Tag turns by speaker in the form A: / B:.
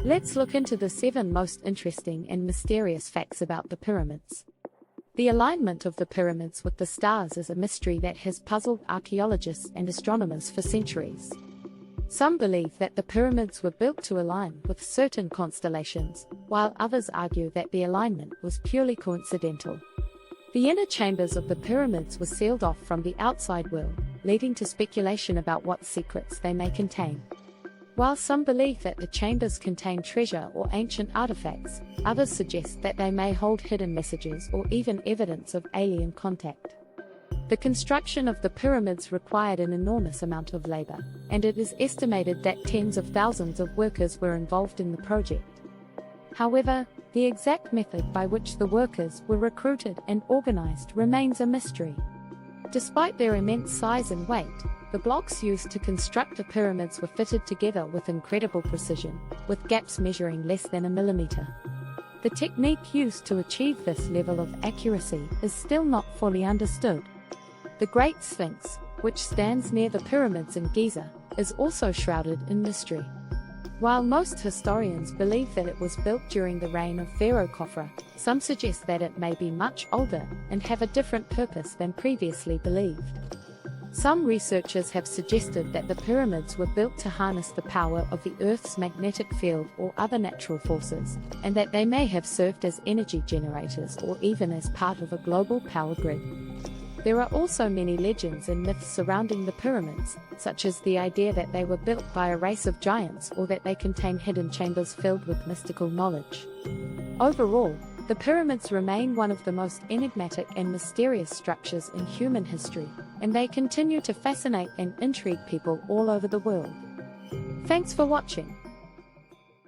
A: Let's look into the 7 most interesting and mysterious facts about the pyramids. The alignment of the pyramids with the stars is a mystery that has puzzled archaeologists and astronomers for centuries. Some believe that the pyramids were built to align with certain constellations, while others argue that the alignment was purely coincidental. The inner chambers of the pyramids were sealed off from the outside world, leading to speculation about what secrets they may contain. While some believe that the chambers contain treasure or ancient artifacts, others suggest that they may hold hidden messages or even evidence of alien contact. The construction of the pyramids required an enormous amount of labor, and it is estimated that tens of thousands of workers were involved in the project. However, the exact method by which the workers were recruited and organized remains a mystery. Despite their immense size and weight, the blocks used to construct the pyramids were fitted together with incredible precision, with gaps measuring less than a millimeter. The technique used to achieve this level of accuracy is still not fully understood. The Great Sphinx, which stands near the pyramids in Giza, is also shrouded in mystery. While most historians believe that it was built during the reign of Pharaoh Khafre, some suggest that it may be much older and have a different purpose than previously believed. Some researchers have suggested that the pyramids were built to harness the power of the Earth's magnetic field or other natural forces, and that they may have served as energy generators or even as part of a global power grid. There are also many legends and myths surrounding the pyramids, such as the idea that they were built by a race of giants or that they contain hidden chambers filled with mystical knowledge. Overall, the pyramids remain one of the most enigmatic and mysterious structures in human history, and they continue to fascinate and intrigue people all over the world. Thanks for watching.